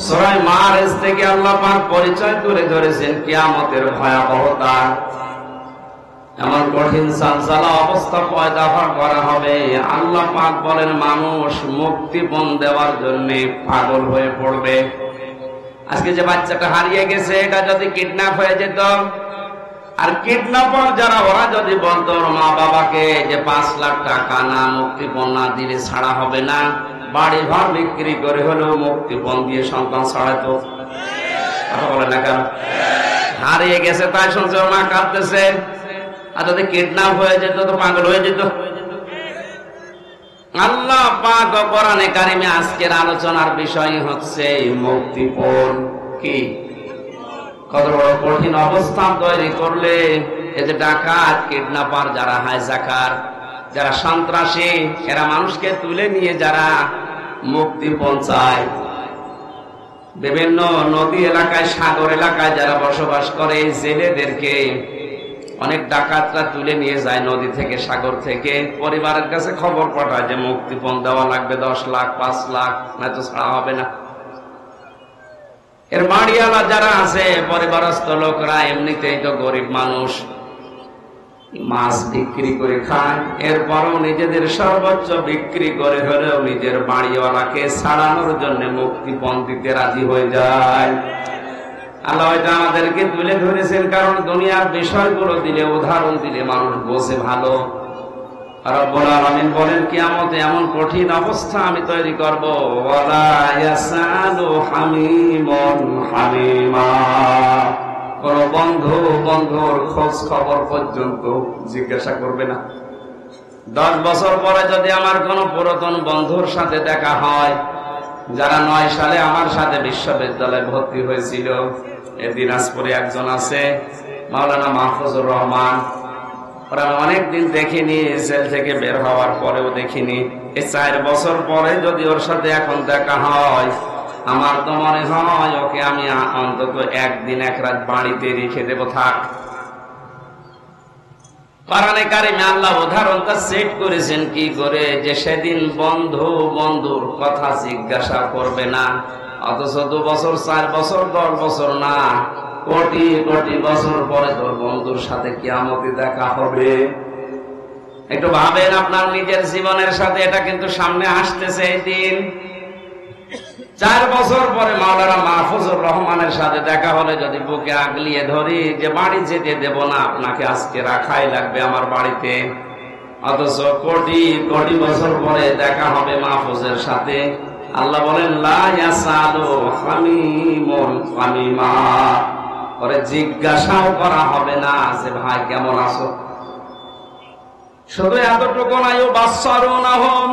সূরা মারিজ থেকে আল্লাহ পাক পরিচয় তুলে ধরেছেন কিয়ামতের ভয়াবহতা। এমন কঠিন সালসালা অবস্থা পয়দা করা হবে, আল্লাহ পাক বলেন মানুষ মুক্তিপণ দেওয়ার জন্য পাগল হয়ে পড়বে। আজকে যে বাচ্চাটা হারিয়ে গেছে, এটা যদি কিডন্যাপ হয়ে যেত, আর কিডন্যাপার যারা ওরা যদি বলতো ওর মা বাবাকে যে 5 লাখ টাকা না মুক্তিপণ না দিলে ছাড়া হবে না, বাড়ি ঘর বিক্রি করে হলেও মুক্তিপণ দিয়ে সন্তান ছাড়াতো। কথা বলে না কেন? হারিয়ে গেছে তাই শুনছে ওর মা কাঁদতেছে, আর যদি কিডন্যাপ হয়ে যেত তো পাগল হয়ে যেত। আল্লাহ পাক কোরআনে কারিমে আজকের আলোচনার বিষয় হচ্ছে মুক্তিপণ। কি কত বড় কঠিন অবস্থান তৈরি করলে এই যে ডাকাত, কিডন্যাপার, যারা হাইজাকার, যারা সন্ত্রাসী, এরা মানুষকে তুলে নিয়ে যারা মুক্তিপণ চায়, বিভিন্ন নদী এলাকায়, সাগর এলাকায় যারা বসবাস করে, জেলেদেরকে অনেক ডাকাতরা তুলে নিয়ে যায় নদী থেকে, সাগর থেকে, পরিবারের কাছে খবর পাঠায় যে মুক্তিপণ দেওয়া লাগবে 10 লাখ 5 লাখ, নয়তো ছাড়া হবে না। এর বাড়িওয়ালা যারা আছে, পরিবারস্থ লোকরা এমনিতেই তো গরিব মানুষ, মাছ বিক্রি করে খায়, এরপরও নিজেদের সর্বোচ্চ বিক্রি করে হলেও নিজের বাড়িওয়ালাকে ছাড়ানোর জন্য মুক্তিপণ দিতে রাজি হয়ে যায়। আল্লাহ এটা আমাদেরকে তুলে ধরেছেন, কারণ দুনিয়ার বিষয়গুলো দিলে, উদাহরণ দিলে মানুষ বোঝে ভালো। রব্বুল আলামিন বলেন কিয়ামতে এমন কঠিন অবস্থা আমি তৈরি করব, ওয়ালা ইয়াসালু হামিমুন হামিমা, কোন বন্ধু বন্ধুর খোঁজ খবর পর্যন্ত জিজ্ঞাসা করবে না। 10 বছর পরে যদি আমার কোন পুরাতন বন্ধুর সাথে দেখা হয়, যারা 9 সালে আমার সাথে বিশ্ববিদ্যালয়ে ভর্তি হয়েছিল, এই দিনাজপুরে একজন আছে মাওলানা মাহফুজুর রহমান, ওরা অনেকদিন দেখিনি, জেল থেকে বের হওয়ার পরেও দেখিনি। এই 4 বছর পরে যদি ওর সাথে এখন দেখা হয়, আমার তো মনে হয় ওকে আমি অন্তত 1 দিন 1 রাত বাড়িতে রেখে দেবো, থাক। কোরআনে কারিমে আল্লাহ উদাহরণটা সেট করেছেন কি করে, যে সেদিন বন্ধু বন্ধুর কথা জিজ্ঞাসা করবে না, অথচ 2 বছর 4 বছর 10 বছর না, কোটি কোটি বছর পরে তোর বন্ধুর সাথে কিয়ামতে দেখা হবে। একটু ভাবেন আপনার নিজের জীবনের সাথে, এটা কিন্তু সামনে আসতেছে এই দিন। 4 বছর পরে মাওলানা মাহফুজুর রহমানের সাথে দেখা হলে যদি বুকে আগলিয়ে ধরি যে বাড়ি যেতে দেব না, আপনাকে আজকে রাখাই লাগবে আমার বাড়িতে, অথচ কোটি কোটি বছর পরে দেখা হবে মাহফুজের সাথে। আল্লাহ বলেন লা ইয়াসালু হামিমুন হামিমা, পরে জিজ্ঞাসাও করা হবে না যে ভাই কেমন আছো। শুধু এতটুকু নাই, বাসসারুনাহুম,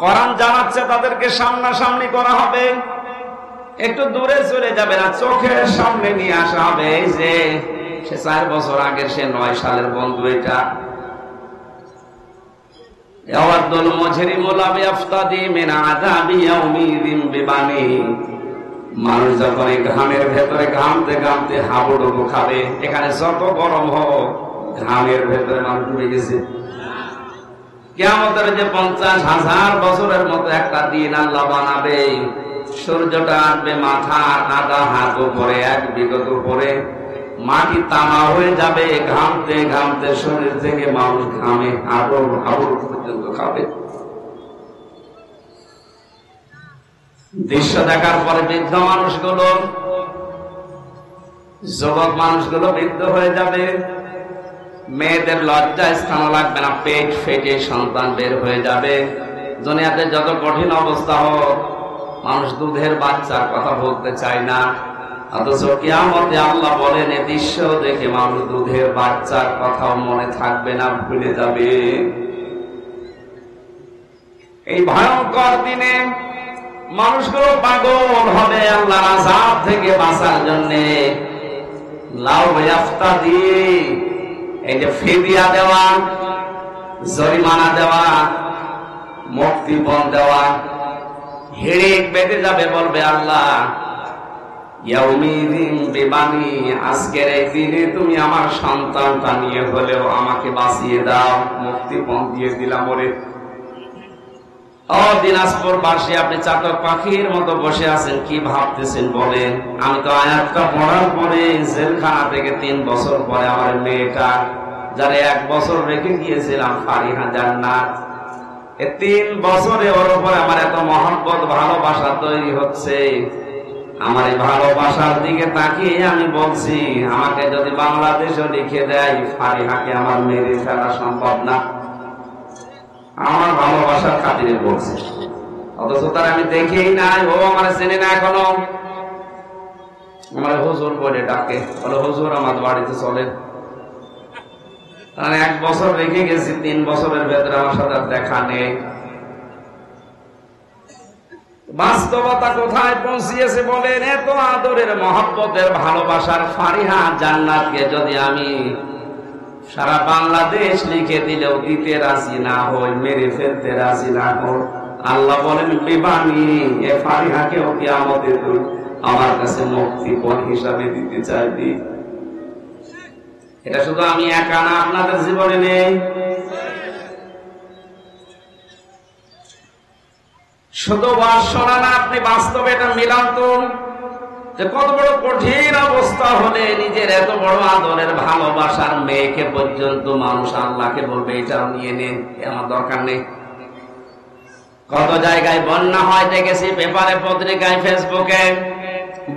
কোরআন জানাচ্ছে তাদেরকে সামনাসামনি করা হবে, একটু দূরে চলে যাবে না, চোখের সামনে নিয়ে আসা হবে। এই যে সে 4 বছর আগের, সে 9 সালের বন্ধু, এটা ইয়াওয়াদুল মুজরিমু লা ইয়াফতাদি মিন আযাবি ইয়াউমিযিন বিবানি, মানুষ যখন এই ঘামের ভেতরে ঘামতে ঘামতে হাবুডুবু খাবে, এখানে যত গরম হোক ঘামের ভেতরে মানুষ ডুবে গেছে। কিয়ামতের যে 50,000 বছরের মতো একটা দিন আল্লাহ বানাবে, সূর্যটা আসবে মাথার আধা হাত উপরে, 1 বিঘত উপরে, মাটি তামা হয়ে যাবে, ঘামতে ঘামতে শরীর থেকে মানুষ ঘামে হাবুডুবু পর্যন্ত খাবে। দৃশ্য দেখার পরে বৃদ্ধ মানুষগুলো, যুবক মানুষগুলো বৃদ্ধ হয়ে যাবে, মেয়েদের লজ্জা স্থান লাগবে না, পেট ফেটে সন্তান বের হয়ে যাবে। দুনিয়াতে যত কঠিন অবস্থা হোক, মানুষ দুধের বাচ্চার কথা বলতে চায় না, অথচ কিয়ামতে আল্লাহ বলেন এ দৃশ্য দেখে মানুষ দুধের বাচ্চার কথাও মনে থাকবে না, ভুলে যাবে। এই ভয়ঙ্কর দিনে মানুষগুলো পাগল হবে আল্লাহর আযাব থেকে বাঁচার জন্য। লাউ ইয়াফতাদি, এই যে ফিদিয়া দেওয়া, জরিমানা দেওয়া, মুক্তিপণ দেওয়া, হিড়িক বেঁধে যাবে, বলবে আল্লাহ ইয়াউমিযিন বিবানি, আজকের এই দিনে তুমি আমার সন্তানটা নিয়ে হলেও আমাকে বাঁচিয়ে দাও, মুক্তিপণ দিয়ে দিলাম ওরে। ও দিনাজপুর বাসী, আপনি চাতক পাখির মতো বসে আছেন, কি ভাবতেছেন বলেন? আমি তো আয়াতটা পড়ার পরে জেলখানা থেকে 3 বছর পরে আমার মেয়েটা, যারা 1 বছর রেখে গিয়েছিলাম, ফারিহা জান্নাত, 3 বছরে ওর উপরে আমার এত মহব্বত ভালোবাসা তৈরি হচ্ছে। আমার এই ভালোবাসার দিকে তাকিয়ে আমি বলছি, আমাকে যদি বাংলাদেশও লিখে দেয়, ফারিহাকে আমার মেরে ফেলা সম্ভব না। আমার ভালোবাসার খাতিরে বলছে, অথচ তার আমি দেখেই নাই, ও আমার চেনে না এখনো। আমার হুজুর বলে ডাকে, বলে হুজুর আমার বাড়িতে চলেন। 1 বছর রেখে গেছি, 3 বছরের ভেতরে আমার সাথে দেখা নেই। বাস্তবতা কোথায় পৌঁছিয়েছে বলেন? এত আদরের মহব্বতের ভালোবাসার ফারিহা জান্নাতকে যদি আমি সারা বাংলাদেশ লিখে দিলেও দিতে রাজি না হই, মেরে ফেলতে রাজি না হই, আল্লাহ বলেন বিবানি এ ফারিহাকেও কিয়ামতে তুই আমার কাছে মুক্তিপণ হিসাবে দিতে চাইবি। এটা শুধু আমি একা না, আপনাদের জীবনে নেই। শুধু ওয়াজ শোনা না, আপনি বাস্তবে এটা মিলান তো, যে কত বড় কঠিন অবস্থা হলে নিজের এত বড় আদরের ভালোবাসার মেয়েকে পর্যন্ত মানুষ আল্লাহকে বলবে এটাও নিয়ে নেন, আমার দরকার নেই। কত জায়গায় বন্যা হয় দেখেছি, পেপারে, পত্রিকায়, ফেসবুকে।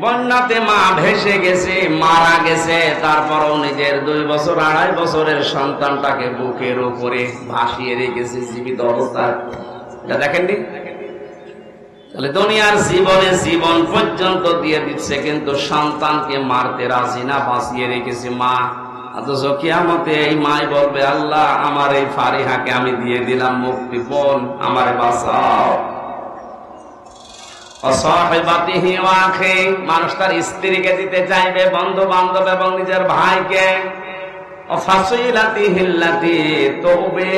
বন্যাতে মা ভেসে গেছে, মারা গেছে, তারপরও নিজের 2 বছর 2.5 বছরের সন্তানটাকে বুকের উপরে ভাসিয়ে রেখেছে জীবিত অবস্থায়। এটা দেখেননি? তাহলে দুনিয়ার জীবনে জীবন পর্যন্ত দিয়ে দিচ্ছে, কিন্তু সন্তানকে মারতে রাজি না, বাঁচিয়ে রেখেছে মা। অথচ কিয়ামতে এই মাই বলবে, আল্লাহ আমার এই ফারিহাকে আমি দিয়ে দিলাম মুক্তিপণ, আমারে বাঁচাও। অসাহিবাতিহি ওয়া আখি, মানুষ তার স্ত্রীকে দিতে চাইবে, বন্ধু বান্ধব এবং নিজের ভাইকে। অফাসিলাতিহি আল্লাতি তুবে,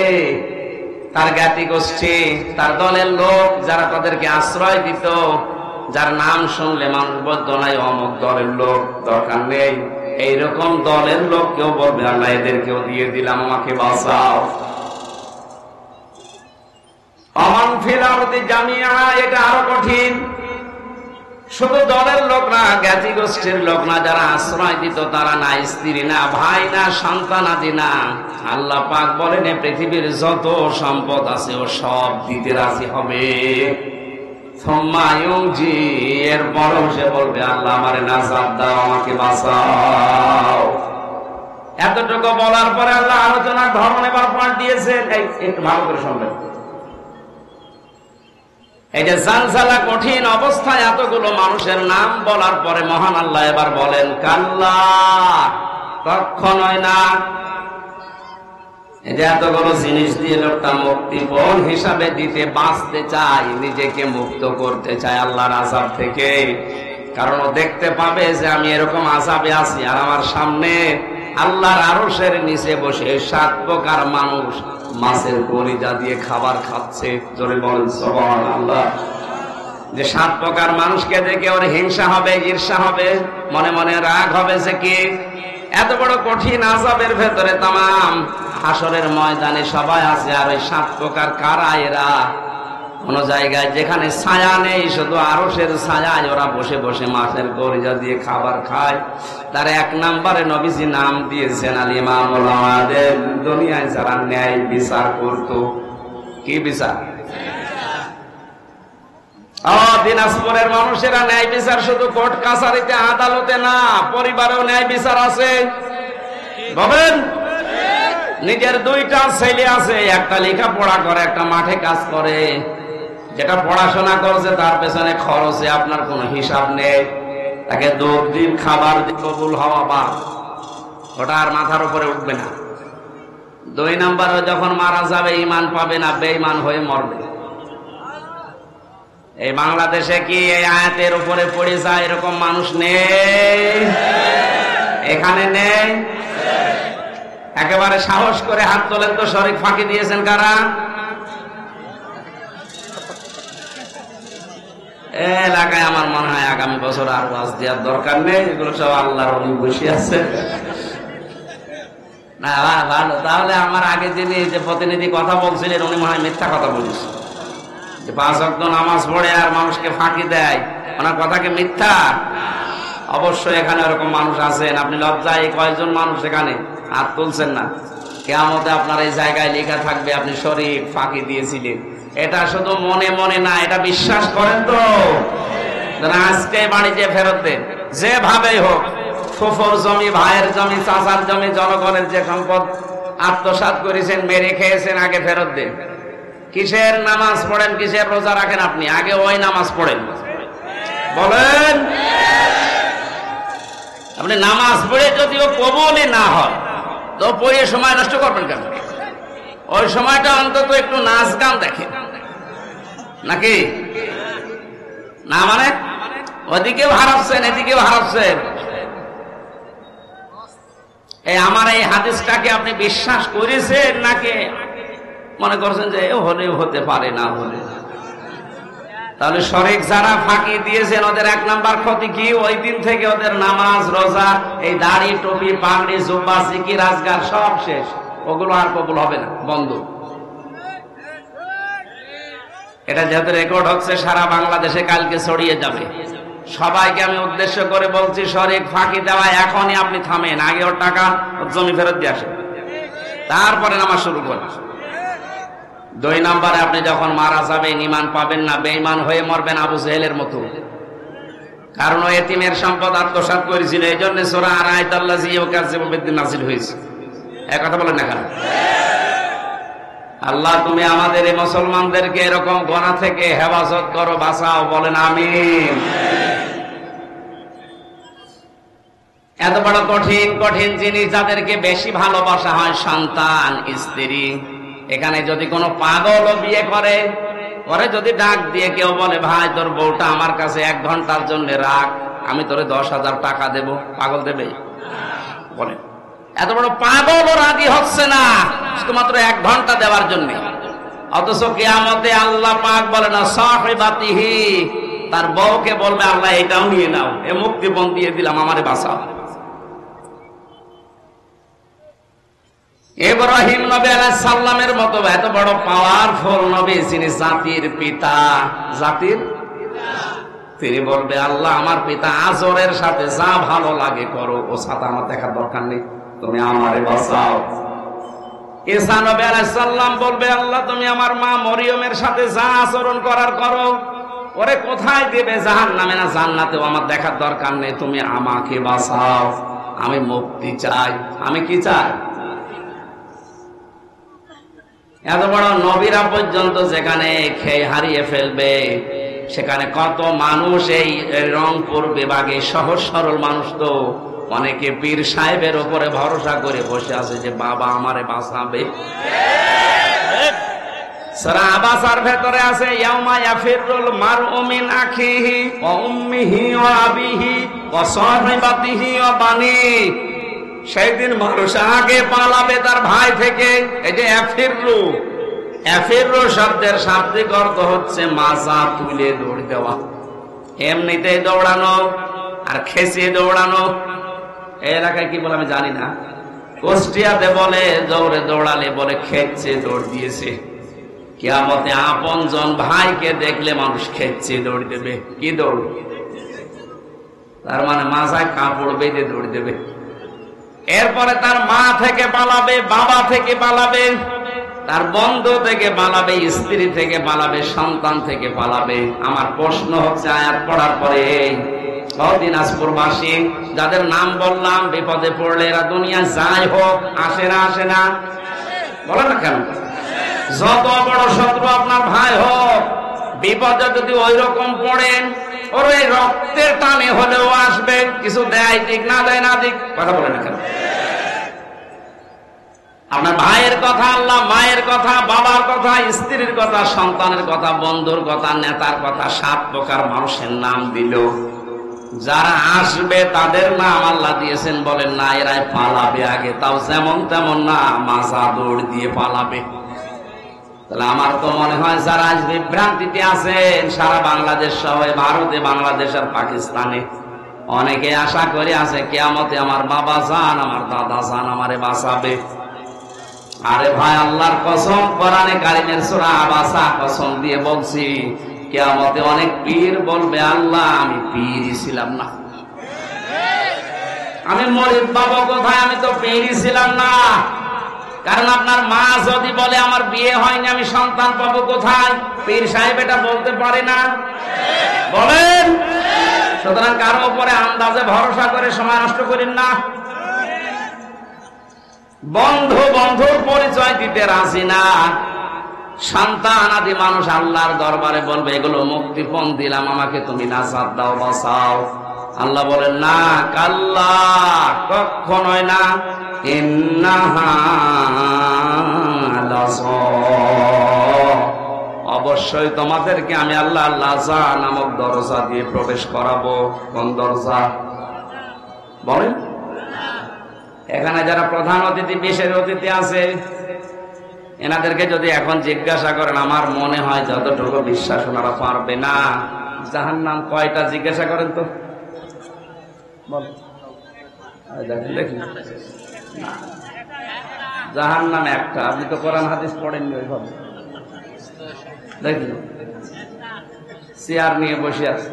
তার জ্ঞাতি গোষ্ঠী, তার দলের লোক যারা তাদেরকে আশ্রয় দিত, যার নাম শুনলে মানুষ বলতো না অমুক দলের লোক, দরকার নেই। এইরকম দলের লোক কেউ বলবে, আল্লাহ এদেরকেও দিয়ে দিলাম, আমাকে বাঁচাও। অমান ফিল আরদি জামিআ, এটা আরো কঠিন। শুধু দলের লোক না, জ্ঞাতি গোষ্ঠীর লোক না, যারা আশ্রয় দিত, তারা না, স্ত্রী না, ভাই না, সন্তানাদি না। আল্লাহ পাক বলেন পৃথিবীর যত সম্পদ আছে ও সব দিতে রাজি হবে। এরপরও সে বলবে, আল্লাহ আমারে নাজাত দাও, আমাকে বাঁচাও। এতটুকু বলার পরে আল্লাহ আলোচনার ধরন এবার পাল্টিয়েছেন। একটু ভালো করে শুনবেন। এই যে জালজালা কঠিন অবস্থায় এতগুলো মানুষের নাম বলার পরে মহান আল্লাহ এবার বলেন, কাল্লা, কখনোই না। এই যে এতগুলো জিনিস দিয়ে লোকটা মুক্তিপণ হিসাবে দিতে বাঁচতে চায়, নিজেকে মুক্ত করতে চায় আল্লাহর আযাব থেকে। কারণ ও দেখতে পাবে যে আমি এরকম আযাবে আছি, আর আমার সামনে আল্লাহর আরশের নিচে বসে 7 প্রকার মানুষ মাছের কলিজা দিয়ে খাবার খাচ্ছে। জোরে বলেন সুবহানাল্লাহ। যে 7 প্রকার মানুষকে দেখে ওর হিংসা হবে, ঈর্ষা হবে, মনে মনে রাগ হবে যে কি এত বড় কঠিন আযাবের ভেতরে তামাম হাসরের ময়দানে সবাই আছে, আর ওই 7 প্রকার কারা এরা? কোন জায়গায় যেখানে ছায়া নেই, শুধু আরশের ছায়ায় ওরা বসে বসে মাছের কলিজা দিয়ে খাবার খায়। তার 1 নম্বরে নবীজি নাম দিয়েছেন আল ইমামুল আদিল। দুনিয়ায় যারা ন্যায় বিচার করত, কি বিচার? দিনাজপুরের মানুষেরা ন্যায় বিচার শুধু কোর্ট কাছারিতে, আদালতে না, পরিবারেও ন্যায় বিচার আছে। বলেন, নিজের 2টা ছেলে আছে, একটা লেখাপড়া করে, একটা মাঠে কাজ করে। যেটা পড়াশোনা করছে তার পেছনে খরচে আপনার কোনো হিসাব নেই। তাকে দুধ দিন, খাবার দিন, কবুল হওয়া বা ওটা আর মাথার উপরে উঠবে না। 2 নম্বরে যখন মারা যাবে ঈমান পাবে না, বেঈমান হয়ে মরবে। এই বাংলাদেশে কি এই আয়াতের উপরে পড়ে যায় এরকম মানুষ নেই? এখানে নেই? একেবারে সাহস করে হাত তোলেন তো, শরীক ফাঁকি দিয়েছেন কারা? এলাকায় আমার মনে হয় আগামী বছর আর ওয়াজ দেওয়ার দরকার নেই, এগুলো সব আল্লাহর ওলি বসে আছে। না ভালো, তাহলে আমার আগে যিনি যে প্রতিনিধি কথা বলছিলেন উনি মনে হয় মিথ্যা কথা বলিস। যে 5 ওয়াক্ত নামাজ পড়ে আর মানুষকে ফাঁকি দেয়, ওনার কথা কি মিথ্যা? অবশ্যই এখানে এরকম মানুষ আছেন। আপনি লজ্জায় কয়েকজন মানুষ এখানে হাত তুলছেন না, কিয়ামতে আপনার এই জায়গায় লেখা থাকবে আপনি শরীক ফাঁকি দিয়েছিলেন। এটা শুধু মনে মনে না, এটা বিশ্বাস করেন তো? আজকে বাড়িতে ফেরত দেন, যেভাবেই হোক। ফুফুর জমি, ভাইয়ের জমি, চাচার জমি, জনগণের যে সম্পদ আত্মসাৎ করেছেন, মেরে খেয়েছেন, আগে ফেরত দেন। কিসের নামাজ পড়েন, কিসের রোজা রাখেন আপনি? আগে ওই নামাজ পড়েন। বলেন, আপনি নামাজ পড়ে যদিও কবুলই না হয় তো পড়ে সময় নষ্ট করবেন কেন? ওই সময়টা অন্তত একটু নাচ গান দেখেন, নাকি না? মানে ওদিকেও হারাচ্ছেন, এদিকেও হারাচ্ছেন। আমার এই হাদিসটাকে আপনি বিশ্বাস করেছেন নাকি মনে করছেন যে হলেও হতে পারে, না হলে? তাহলে শরীক যারা ফাঁকি দিয়েছেন ওদের 1 নাম্বার ক্ষতি কি? ওই দিন থেকে ওদের নামাজ, রোজা, এই দাড়ি, টুপি, পাগড়ি, জুব্বা, জিকির, আজকার সব শেষ। ওগুলো আর কবুল হবে না, বন্ধ। এটা যেহেতু রেকর্ড হচ্ছে সারা বাংলাদেশে, কালকে ছড়িয়ে যাবে। সবাইকে আমি উদ্দেশ্য করে বলছি, শরীক ফাঁকি দেওয়া এখনই আপনি থামেন। আগে ওর টাকা, ওর জমি ফেরত দিয়ে আসেন, তারপরে নামাজ শুরু করেন। 2 নম্বরে আপনি যখন মারা যাবেন ঈমান পাবেন না, বেঈমান হয়ে মরবেন আবু জেহেলের মতো। কারণ ও এতিমের সম্পদ আত্মসাৎ করেছিল, এই জন্য সূরা আরাইতাল্লাযী ইউকাযযিবু বিদ্দীন নাযিল হয়েছে। এক কথা বলেন না কেন? আল্লাহ তুমি আমাদের এই মুসলমানদেরকে এরকম গুনাহ থেকে হেফাজত করো, বাঁচাও। বলেন আমিন। এত বড় কঠিন কঠিন জিনিস যাদেরকে বেশি ভালোবাসা হয়, সন্তান, স্ত্রী। এখানে যদি কোনো পাগল বিয়ে করে, পরে যদি ডাক দিয়ে কেউ বলে ভাই তোর বউটা আমার কাছে 1 ঘন্টার জন্য রাখ, আমি তোরে 10,000 টাকা দেব, পাগল দেবে? বলে এত বড় পাগল রাজি হচ্ছে না শুধুমাত্র 1 ঘন্টা দেওয়ার জন্য। অথচ কিয়ামতে আল্লাহ পাক বলে না সাহিবাতিহি, তার বউকে বলবে আল্লাহ এটাও নিয়ে নাও, এ মুক্তিপণ দিয়ে দিলাম, আমারে বাঁচাও। ইব্রাহিম নবী আলাইহিস সালামের মতো এত বড় পাওয়ারফুল নবী, যিনি জাতির পিতা, জাতির তিনি বলবে আল্লাহ আমার পিতা আজরের সাথে যা ভালো লাগে করো, ও সাথে আমার দেখার দরকার নেই, তুমি আমারে বাঁচাও। ঈসা নবী আলাইহিস সালাম বলবে আল্লাহ তুমি আমার মা মরিয়মের সাথে যা আচরণ করার করো, ওরে কোথায় দেবে, জাহান্নামে না জান্নাতেও, আমার দেখার দরকার নেই, তুমি আমাকে বাঁচাও, আমি মুক্তি চাই। আমি কি চাই? এত বড় নবীরা পর্যন্ত যেখানে খেয়ে হারিয়ে ফেলবে, সেখানে কত মানুষ এই রংপুর বিভাগে সহজ সরল মানুষ তো অনেকে পীর সাহেবের উপরে ভরসা করে বসে আছে যে বাবা আমারে বাঁচাবে। সূরা আবাসার ভেতরে আছে ইয়াউমা ইয়াফিরুল মারউ মিন আখিহি ওয়া উম্মিহি ওয়া আবিহি ওয়া সাহিবাতিহি ওয়া বানি। সেই দিন মানুষ আগে পালাবে তার ভাই থেকে। এই যে ইয়াফিরু, ইয়াফিরু শব্দের শাব্দিক অর্থ হচ্ছে মাজা তুলে দৌড় দেওয়া, এমনিতেই দৌড়ানো আর খেসিয়ে দৌড়ানো। এই এলাকায় কি বলে আমি জানি না, কুষ্টিয়াতে বলে দৌড়ে দৌড়ালে বলে খেচ্ছে দৌড় দিয়েছে। কিয়ামতে আপনজন ভাইকে দেখলে মানুষ খেচ্ছে দৌড় দেবে। কি দৌড়? তার মানে মাথায় কাপড় বেঁধে দৌড় দেবে। এরপরে তার মা থেকে পালাবে, বাবা থেকে পালাবে, তার বন্ধু থেকে পালাবে, স্ত্রী থেকে পালাবে, সন্তান থেকে পালাবে। আমার প্রশ্ন হচ্ছে আয়াত পড়ার পরে দিনাজপুরবাসী যাদের নাম বললাম বিপদে পড়লে এরা দুনিয়া যাই হোক আসে না? আসে না? বলে না কেন? যত বড় শত্রু আপনার ভাই হোক, বিপদে যদি ওই রকম পড়েন, ওর এই রক্তের টানে হলেও আসবে, কিছু দেয় দিক না দেয় না দিক, কথা বলে না কেন? আপনার ভাইয়ের কথা, আল্লাহ মায়ের কথা, বাবার কথা, স্ত্রীর কথা, সন্তানের কথা, বন্ধুর কথা, নেতার কথা, 7 প্রকার মানুষের নাম দিল। যারা আসবে তাদের নাম আল্লাহ দিয়েছেন, বলেন না এরাই পালাবে আগে, তাও যেমন তেমন না, মাজা দৌড় দিয়ে পালাবে। তাহলে আমার তো মনে হয় যারা আজ বিভ্রান্তিতে আছেন সারা বাংলাদেশ সহ, ভারতে, বাংলাদেশ আর পাকিস্তানে, অনেকে আশা করে আছে কিয়ামতে আমার বাবা জান, আমার দাদা জান আমারে বাঁচাবে। আরে ভাই, আল্লাহর কসম, কোরআনে কারিমের সূরা আবাসা কসম দিয়ে বলছি, কিয়ামতে অনেক পীর বলবে, আল্লাহ আমি পীরই ছিলাম না, আমি মরিদ বাবা কোথায়, আমি তো পীরই ছিলাম না। কারণ আপনার মা যদি বলে আমার বিয়ে হয়নি, আমি সন্তান পাবো কোথায়? পীর সাহেব এটা বলতে পারে না, বলেন? সুতরাং কারো উপরে আন্দাজে ভরসা করে সময় নষ্ট করেন না। বন্ধু বন্ধুর পরিচয় দিতে রাজি না। সন্তান আদি মানুষ আল্লাহর দরবারে বলবে, এগুলো মুক্তিপণ দিলাম, আমাকে তুমি নাজাত দাও, বাঁচাও। আল্লাহ বলেন, না, কাল্লা, কখনোই না, ইন্নাহা লাযা, অবশ্যই তোমাদেরকে আমি আল্লাহ লাযা নামক দরজা দিয়ে প্রবেশ করাবো। কোন দরজা বলেন? এখানে যারা প্রধান অতিথি, বিশেষ অতিথি আছে, এনাদেরকে যদি এখন জিজ্ঞাসা করেন, আমার মনে হয় যতটুকু বিশ্বাস ওনারা পারবে না। জাহান্নাম কয়টা জিজ্ঞাসা করেন তো, দেখেন। জাহান্নাম একটা। আপনি তো কোরআন হাদিস পড়েননি ওইভাবে, দেখুন চেয়ার নিয়ে বসে আছে,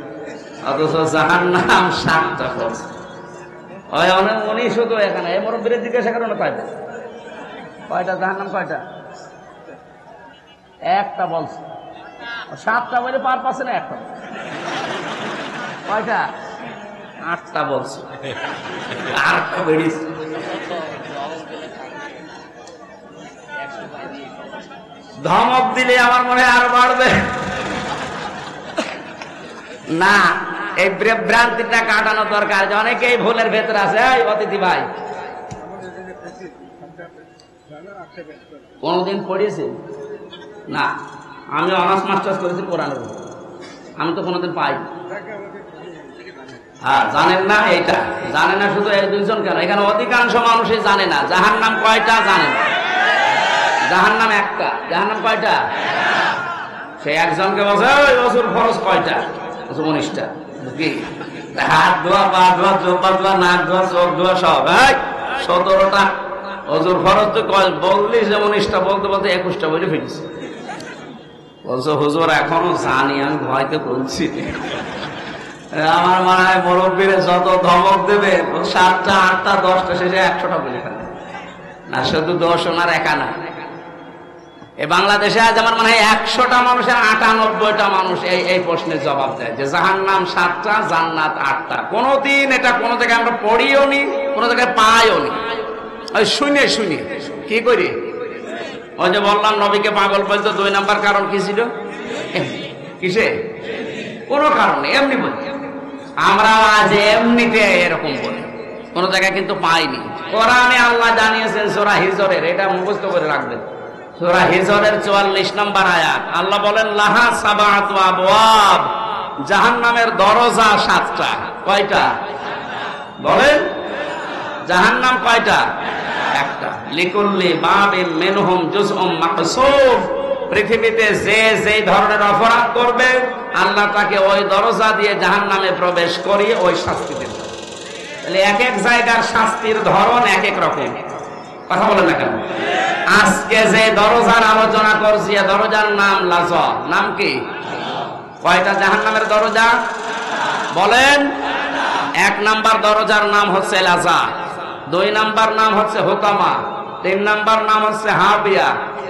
অথচ জাহান্নাম 7টা পড়ছে। উনি শুধু এখানে এই মুরব্বীদের জিজ্ঞাসা করেন, কয়টা জাহান্নাম, কয়টা? একটা বলছে। 7টা বলে পার পাচ্ছে না, একটা কয়টা? 8টা বলছে। আর বেরিয়েছে। ধমক দিলে আমার মনে হয় আরো বাড়বে না। এই ভ্রান্তিটা কাটানো দরকার, যে অনেকেই ভুলের ভেতরে আছে। এই অতিথি ভাই, কোনদিন পড়িয়েছে না? আমি অনার্স মাস্টার্স করেছি কোরআনের, আমি তো কোনোদিন পাই। হ্যাঁ, জানেন না? এইটা জানে না শুধু এই দুইজন কেন, এখানে অধিকাংশ মানুষই জানে না। জাহান্নাম কয়টা জানেন? জাহান্নাম একটা। জাহান্নাম কয়টা? সে একজনকে বলছে, ওই ওযুর ফরজ কয়টা? 19টা। কি হাত ধোয়া, পা ধোয়া, জোব্বা ধোয়া, নাক ধোয়া, চোখ ধোয়া, সব 17টা। ওযুর ফরজ তো বললি যে 19টা, বলতে বলতে 21টা বলে ফেলেছি। বলছো, হুজুর এখনো জানি, আমি ভয়তে বলছি। আমার মনে হয় মুরব্বীরা যত ধমক দেবে, 7টা, 8টা, 10টা, শেষে 100টা বলে ফেলে। না, শুধু দোষ ওনার একা না। এই বাংলাদেশে আজ আমার মনে হয় 100টা মানুষের 98টা মানুষ এই প্রশ্নের জবাব দেয় যে জাহান্নাম 7টা, জান্নাত 8টা। কোনদিন এটা কোন জায়গায় আমরা পড়িও নি, কোন জায়গায় পাইও নি। ওই শুনে কি করি? ওই যে বললাম নবীকে পাগল বলতো, 2 নাম্বার কারণ কি ছিল? কিসে? কোন কারণে, এমনি বলি। আমরা আজ এমনিতে এরকম বলি, কোন জায়গায় কিন্তু পাইনি। কোরআনে আল্লাহ জানিয়েছেন সূরা হিজরের, এটা মুখস্থ করে রাখবেন। সূরা হিজরের 44 নম্বর আয়াত, আল্লাহ বলেন, লাহা সাবাতু আবওয়াব, জাহান্নামের দরজা 7টা। কয়টা বলেন? জাহান্নাম কয়টা? একটা। লিকুল্লি বাবিন মিনহুম জুজউম মাকসুম, পৃথিবীতে যে যেই ধরনের অপরাধ করবে, আল্লাহ তাকে ওই দরজা দিয়ে জাহান্নামে প্রবেশ করিয়ে ওই শাস্তি দেবে। তাহলে এক এক জায়গার শাস্তির ধরন এক এক রকম। কথা বলেন না কেন? আজকে যে দরজার আলোচনা করছি, দরজার নাম লাযা। নাম কি? কয়টা জাহান্নামের দরজা বলেন? 1 নাম্বার দরজার নাম হচ্ছে লাযা, 2 নাম্বার নাম হচ্ছে হুতামা, 3 নাম্বার নাম হচ্ছে হাবিয়া,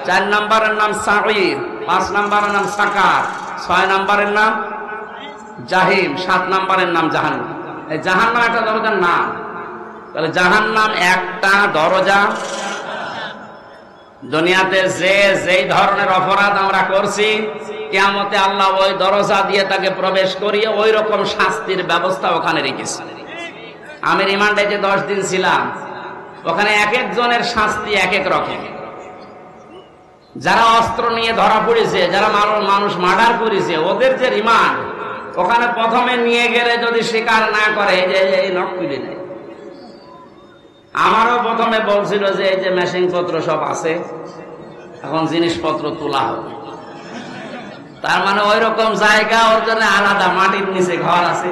4 নাম্বারের নাম সাঈর, 5 নাম্বারের নাম সাকার, 6 নাম্বারের নাম জাহিম, 7 নাম্বারের নাম জাহান্নাম। এই জাহান্নাম একটা দরজার নাম। তাহলে জাহান্নাম একটা দরজা। দুনিয়াতে যেই ধরনের অপরাধ আমরা করছি, কিয়ামতে আল্লাহ ওই দরজা দিয়ে তাকে প্রবেশ করিয়ে ওই রকম শাস্তির ব্যবস্থা ওখানে রেখেছে। আমি রিমান্ডে যে 10 দিন ছিলাম, ওখানে এক একজনের শাস্তি এক এক রকম। যারা অস্ত্র নিয়ে ধরা পড়েছে, যারা মানুষ মার্ডার করেছে, ওদের যে রিমান্ড, ওখানে প্রথমে নিয়ে গেলে যদি স্বীকার না করে, যে এই নখ তুলে নেয়। আমারও প্রথমে বলছিল যে এই যে মেশিন পত্র সব আছে, এখন জিনিসপত্র তোলা হবে। তার মানে ওই রকম জায়গা ওর জন্য আলাদা, মাটির নিচে ঘর আছে,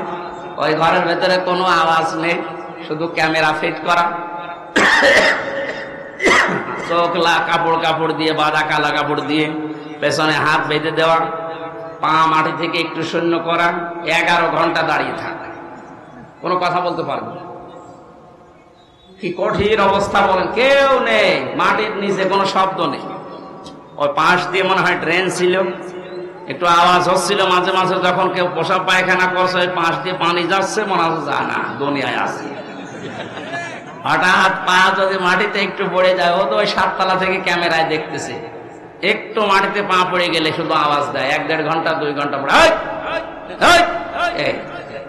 ওই ঘরের ভেতরে কোনো আওয়াজ নেই, শুধু ক্যামেরা ফিট করা। চোখ কাপড় দিয়ে বাঁধা, কালা কাপড় দিয়ে, পেছনে হাত বেঁধে দেওয়া, পা মাটি থেকে একটু শূন্য করা, 11 ঘন্টা দাঁড়িয়ে থাকা, কোনো কথা বলতে পারবে না। কি কঠিন অবস্থা বলেন, কেউ নেই, মাটির নিচে কোনো শব্দ নেই। ওই পাশ দিয়ে মনে হয় ড্রেন ছিল, একটু আওয়াজ হচ্ছিল মাঝে মাঝে, যখন কেউ পোশাক পায়খানা করছে ওই পাশ দিয়ে পানি যাচ্ছে, মনে হচ্ছে জানা দুনিয়ায় আছে। হঠাৎ পা যদি মাটিতে একটু পড়ে যায়, ও তো ওই 7 তলা থেকে ক্যামেরায় দেখতেছে, একটু মাটিতে পা পড়ে গেলে শুধু আওয়াজ দেয়, 1-1.5 ঘন্টা 2 ঘন্টা পরে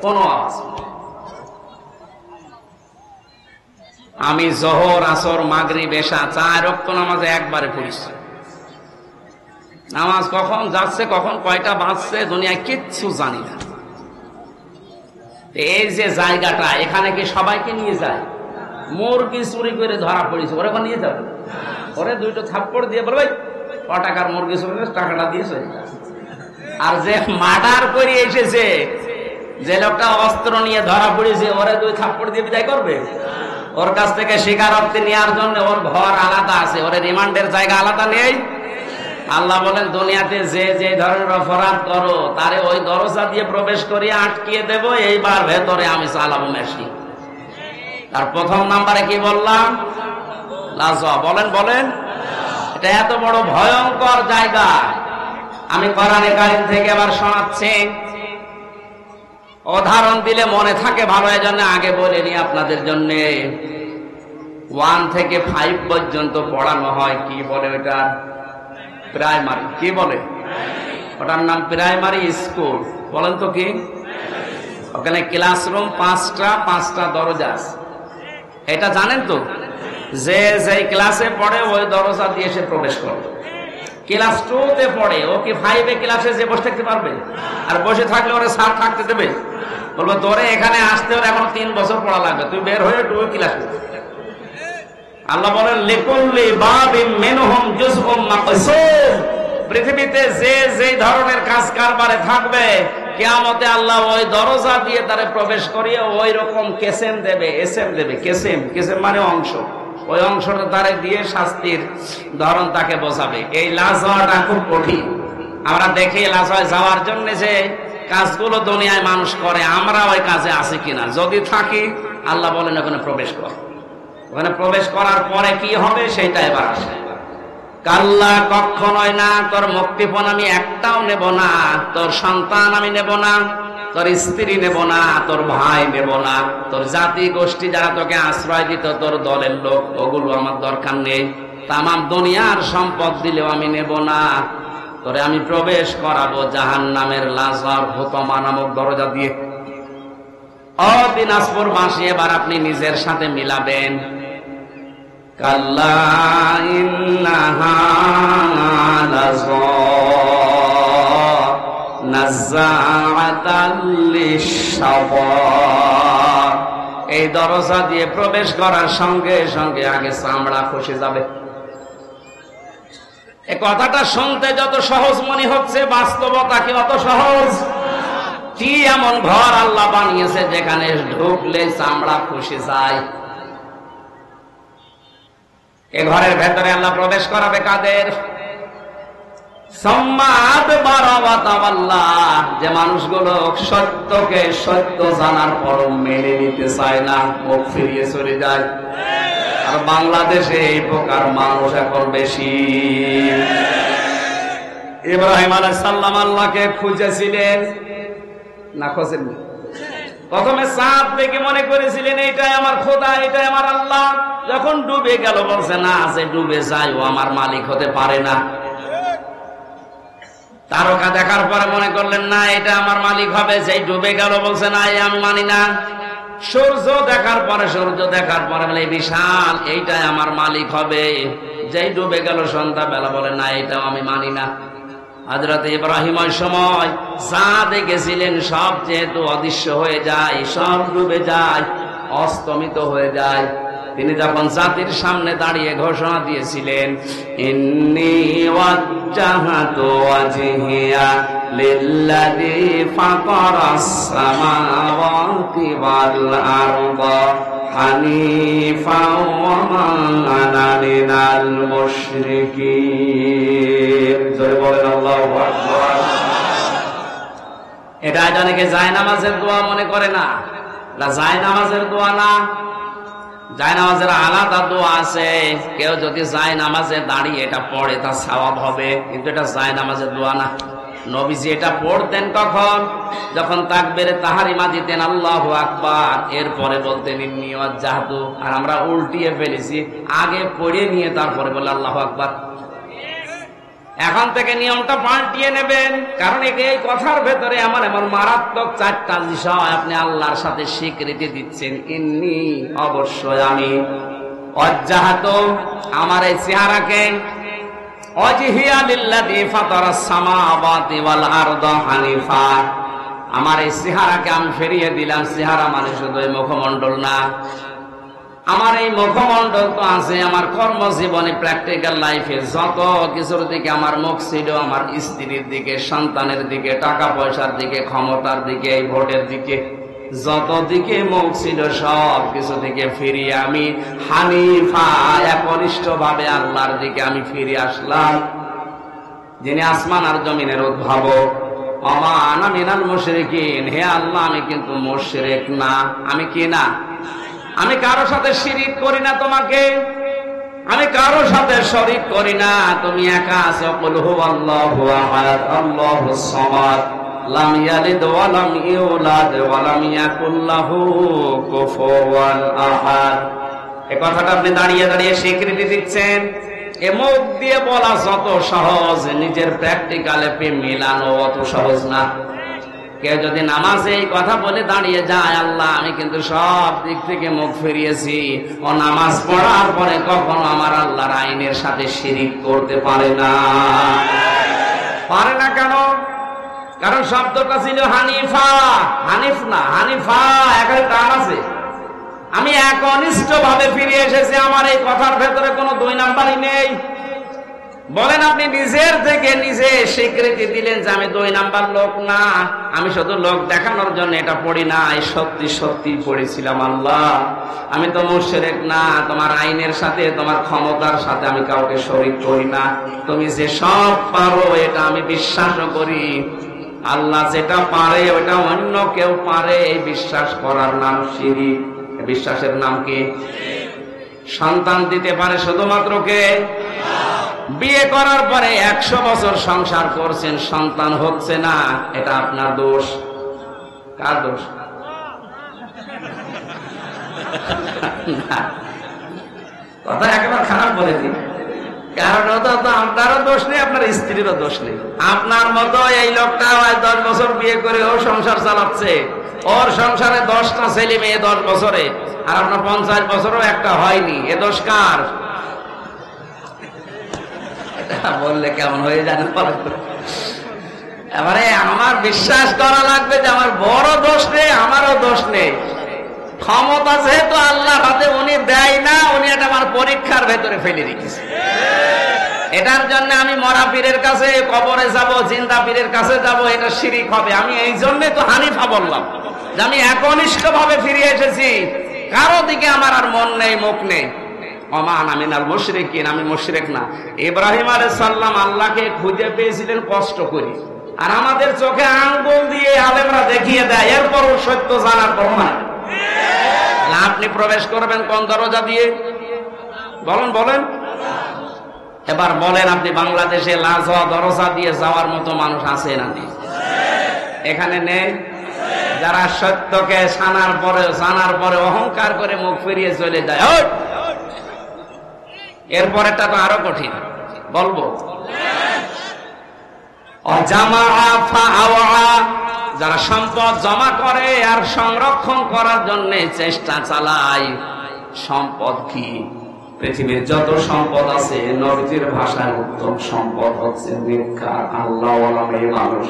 কোনো আওয়াজ। আমি জোহর, আসর, মাগরিব, এশা 4 ওয়াক্ত নামাজে একবারে পড়েছি। নামাজ কখন যাচ্ছে, কখন কয়টা বাজছে, দুনিয়ায় কিচ্ছু জানি না। এই যে জায়গাটা, এখানে কি সবাইকে নিয়ে যায়? মুরগি চুরি করে ধরা পড়েছে, ওরা নিয়ে যাবে, ওরে 2টো থাপ্পড় দিয়ে বলবে ক টাকার মুরগি চুরি করে টাকাটা দিয়েছে। আর যে মার্ডার করে এসেছে, যে লোকটা অস্ত্র নিয়ে ধরা পড়েছে, ওরে 2 থাপ্পড় দিয়ে বিদায় করবে? ওর কাছ থেকে স্বীকারোক্তি নেওয়ার জন্য ওর ঘর আলাদা আছে, ওর রিমান্ডের জায়গা আলাদা নেই। আল্লাহ বলেন, দুনিয়াতে যে যে ধরনের অপরাধ করো তারে ওই দরজা দিয়ে প্রবেশ করিয়ে আটকিয়ে দেব, এইবার ভেতরে আমি চালাবো মেশিন। তার প্রথম নাম্বারে কি বললাম? লাজা। বলেন এটা এত বড় ভয়ঙ্কর জায়গা। আমি কোরআনে কারীম থেকে এবার শোনাচ্ছি, উদাহরণ দিলে মনে থাকে ভালো, এজন্য আগে বলে নি আপনাদের জন্য। 1 থেকে 5 পর্যন্ত পড়ানো হয়, কি বলে ওটা? প্রাইমারি। কি বলে ওটার নাম? Primary school. বলেন তো কি? ওখানে ক্লাসরুম 5টা দরজা আছে, এটা জানেন তো? যে যেই ক্লাসে পড়ে ওই দরজা দিয়ে সে প্রবেশ করে। ক্লাস 2তে পড়ে, ও কি 5 ক্লাসে যে বসে থাকতে পারবে? আর বসে থাকলে ওরা স্যার থাকতে দেবে? বলবো তোরে এখানে আসতে ওর এখন 3 বছর পড়া লাগবে, তুই বের হয়ে 2 ক্লাস। আল্লাহ বলেন, লিকুল্লি বাবিন মিনহুম জুজউম মাকসুম। পৃথিবীতে যে যে ধরনের কাজ কারবারে থাকবে, কিয়ামতে আল্লাহ ওই দরজা দিয়ে তারে প্রবেশ করিয়ে ওই রকম কেসেম দেবে, এসএম দেবে। কেসেম মানে অংশ, ওই অংশটা তারে দিয়ে শাস্তির ধরন তাকে বোঝাবে। এই লাশ হওয়াটা খুব কঠিন। আমরা দেখি লাশ হয় যাওয়ার জন্য যে কাজগুলো দুনিয়ায় মানুষ করে, আমরা ওই কাজে আছি কিনা। যদি থাকি, আল্লাহ বলেন ওখানে প্রবেশ কর। ওখানে প্রবেশ করার পরে কি হবে সেটা এবার আসে। কাল্লা, কখনোই না। তোর মুক্তিপণ আমি একটাও নেব না, তোর সন্তান আমি নেব না, তোর স্ত্রী নেব না, তোর ভাই নেব না, তোর জাতি গোষ্ঠী যারা তোকে আশ্রয় দিত, তোর দলের লোক, ওগুলো আমার দরকার নেই। তামাম দুনিয়ার সম্পদ দিলেও আমি নেব না। তোরে আমি প্রবেশ করাবো জাহান্নামের লাজার হোতমা নামক দরজা দিয়ে। ও দিনাজপুর বাসী, এবার আপনি নিজের সাথে মিলাবেন। কাল্লা ইন্নাহা লাযা নাযাআতাল লিশশাওয়া। এই দরজা দিয়ে প্রবেশ করার সঙ্গে সঙ্গে আগে চামড়া খসে যাবে। এই কথাটা শুনতে যত সহজ মনে হচ্ছে, বাস্তবতা কি অত সহজ? কি এমন ঘর আল্লাহ বানিয়েছে যেখানে ঢুকলে চামড়া খসে যায়? এ ঘরের ভেতরে আল্লাহ প্রবেশ করাবে কাদের? যে মানুষগুলো সত্যকে সত্য জানার পরও মেনে নিতে চায় না, মুখ ফিরিয়ে চলে যায়। আর বাংলাদেশে এই প্রকার মানুষ এখন বেশি। ইব্রাহিম আলাইহিস সালাম আল্লাহকে খুঁজেছিলেন না? খোঁজেননি। প্রথমে চাঁদ দেখে মনে করেছিলেন এইটাই আমার খোদা, এটাই আমার আল্লাহ। যখন ডুবে গেল বলছে না, যে ডুবে যায় ও আমার মালিক হতে পারে না। তারকা দেখার পরে মনে করলেন না, এটা আমার মালিক হবে। যেই ডুবে গেল বলছে না, এই আমি মানি না। সূর্য দেখার পরে বলে বিশাল, এইটাই আমার মালিক হবে। যেই ডুবে গেল সন্ধ্যা বেলা বলে না, এটাও আমি মানি না। হযরত ইব্রাহিম ওই সময় যা দেখেছিলেন সব যেহেতু অদৃশ্য হয়ে যায়, সব ডুবে যায়, অস্তমিত হয়ে যায়। তিনি যখন জাতির সামনে দাঁড়িয়ে ঘোষণা দিয়েছিলেন, ইন্নী ওয়াজ্জাহাতু ওয়াজহিয়া লিল্লাযী ফাতারাস সামাওয়াতি ওয়াল আরদা হানিফাও ওয়া মা আনা মিনাল মুশরিকিন। জোরে বলেন আল্লাহু আকবার। এটা অনেকে জায়নামাজের দোয়া মনে করে না, এটা জায়নামাজের দোয়া না। জায়নামাজের আলাদা দোয়া আছে। কেউ যদি জায়নামাজে দাঁড়িয়ে এটা পড়ে তার সওয়াব হবে, কিন্তু এটা জায়নামাজের দোয়া না। নবীজি এটা পড়তেন কখন? যখন তাকবীরে তাহরিমা দিতেন আল্লাহু আকবার, এরপরে বলতেন ইন্নী ওয়াজ্জাহতু। আর আমরা উল্টিয়ে ফেলেছি, আগে পড়ে নিয়ে তারপরে বলে আল্লাহু আকবার। এখন থেকে নিয়মটা পাল্টিয়ে নেবেন, কারণ এই কথার ভেতরে এমন মারাত্মক চারটা বিষয় আপনি আল্লাহর সাথে স্বীকৃতি দিচ্ছেন। ইন্নী, অবশ্যই আমি, ওয়াজ্জাহতু, আমার এই চেহারাকে, ওয়াজহিয়া লিল্লাযী ফাতারাস সামাওয়াতি ওয়াল আরদা হানিফা, আমার এই চেহারাকে আমি ফিরিয়ে দিলাম। চেহারা মানে শুধু এই মুখমণ্ডল না, আমার এই মুখমণ্ডল তো আছে আমার কর্মজীবনে, প্র্যাকটিক্যাল লাইফে যত কিছুর দিকে আমার মুখ ছিল, আমার স্ত্রীর দিকে, সন্তানের দিকে, টাকা পয়সার দিকে, ক্ষমতার দিকে, এই ভোটের দিকে, যত দিকে মুখ ছিল সব কিছু থেকে ফিরিয়ে আমি হানিফা, একনিষ্ঠ ভাবে আল্লাহর দিকে আমি ফিরে আসলাম, যিনি আসমান আর জমিনের উদ্ভাবক। ওয়া মা আনা মিনাল মুশরিকিন, হে আল্লাহ আমি কিন্তু মুশরিক না। আমি কি না? আমি কারো সাথে শিরিক করি না তোমাকে, আমি কারো সাথে শরীক করি না। তুমি একা আছো। কুল হুয়াল্লাহু আহাদ আল্লাহুস সামাদ লাম ইয়ালিদ ওয়া লাম ইউলাদ ওয়া লাম ইয়াকুল লাহু কুফুওয়ান আহাদ। এই কথাটা আপনি দাঁড়িয়ে দাঁড়িয়ে স্বীকৃতি দিচ্ছেন। এ মুখ দিয়ে বলা যত সহজ, নিজের প্র্যাকটিক্যালে মিলানো অত সহজ না। কেউ যদি নামাজে এই কথা বলে দাঁড়িয়ে যায়, আল্লাহ আমি কিন্তু সব দিক থেকে মুখ ফিরিয়েছি, ও নামাজ পড়ার পরে কখনো আমার আল্লাহর আইনের সাথে শিরিক করতে পারে না। পারে না কেন? কারণ শব্দটা ছিল হানিফা, হানিফ না হানিফা, এখানে টান আছে। আমি একনিষ্ঠ ভাবে ফিরে এসেছি, আমার এই কথার ভেতরে কোনো দুই নাম্বারই নেই। বলেন আপনি নিজের থেকে নিজে স্বীকৃতি দিলেন যে আমি দুই নাম্বার লোক না, আমি শুধু লোক দেখানোর জন্য এটা পড়ি না, এই সত্যি সত্যি পড়েছিলাম আল্লাহ আমি তো মুশরিক না, তোমার আইনের সাথে তোমার ক্ষমতার সাথে আমি কাউকে শরীক করি না। তুমি যে সব পারো এটা আমি বিশ্বাসও করি। আল্লাহ যেটা পারে ওটা অন্য কেউ পারে, এই বিশ্বাস করার নাম শিরক। বিশ্বাসের নাম কি? সন্তান দিতে পারে শুধুমাত্র কে? বিয়ে করার পরে 100 বছর সংসার করছেন, সন্তান হচ্ছে না, এটা আপনার দোষ। কার দোষ? কথা একেবারে খারাপ বলে দিন, কারণ ওটা তো আপনারও দোষ নেই, আপনার স্ত্রীরও দোষ নেই। আপনার মতো এই লোকটা 10 বছর বিয়ে করে ও সংসার চালাচ্ছে, ওর সংসারে 10টা ছেলে মেয়ে 10 বছরে, আর আপনার 50 বছরও একটা হয়নি। এ দোষ কার? বললে কেমন হয়ে জানেন? এবারে আমার বিশ্বাস করা লাগবে যে আমার বড় দোষ নেই, আমারও দোষ নেই। ক্ষমতা যেহেতু আল্লাহর হাতে, উনি দেয় না, উনি এটা আমার পরীক্ষার ভেতরে ফেলে রেখেছে। এটার জন্য আমি মরা পীরের কাছে কবরে যাব, জিন্দা পীরের কাছে যাব, এটা শিরিক হবে। আমি এই জন্যই তো হানিফা বললাম যে আমি একনিষ্ঠ ভাবে ফিরে এসেছি, কারো দিকে আমার আর মন নেই, মুখ নেই। আমি মুশরিক না। ইব্রাহিম আলাইহিস সালাম আল্লাহকে খুঁজে পেয়েছিলেন কষ্ট করে, আর আমাদের চোখে আঙ্গুল দিয়ে আলেমরা দেখিয়ে দেয়, এরপরও সত্য জানার পর না। আপনি প্রবেশ করবেন কোন দরজা দিয়ে? বলেন বলেন। এবার বলেন আপনি বাংলাদেশে লাজা দরজা দিয়ে যাওয়ার মতো মানুষ আছে না নেই? এখানে নেই। যারা সত্যকে জানার পরে অহংকার করে মুখ ফিরিয়ে চলে যায়। এরপরেরটা তো আরো কঠিন, বলবো। যারা সম্পদ জমা করে আর সংরক্ষণ করার জন্য চেষ্টা চালায়। সম্পদ কি? পৃথিবীর যত সম্পদ আছে, নবীজির ভাষায় উত্তম সম্পদ হচ্ছে নেককার আল্লাহওয়ালা মেয়ে মানুষ।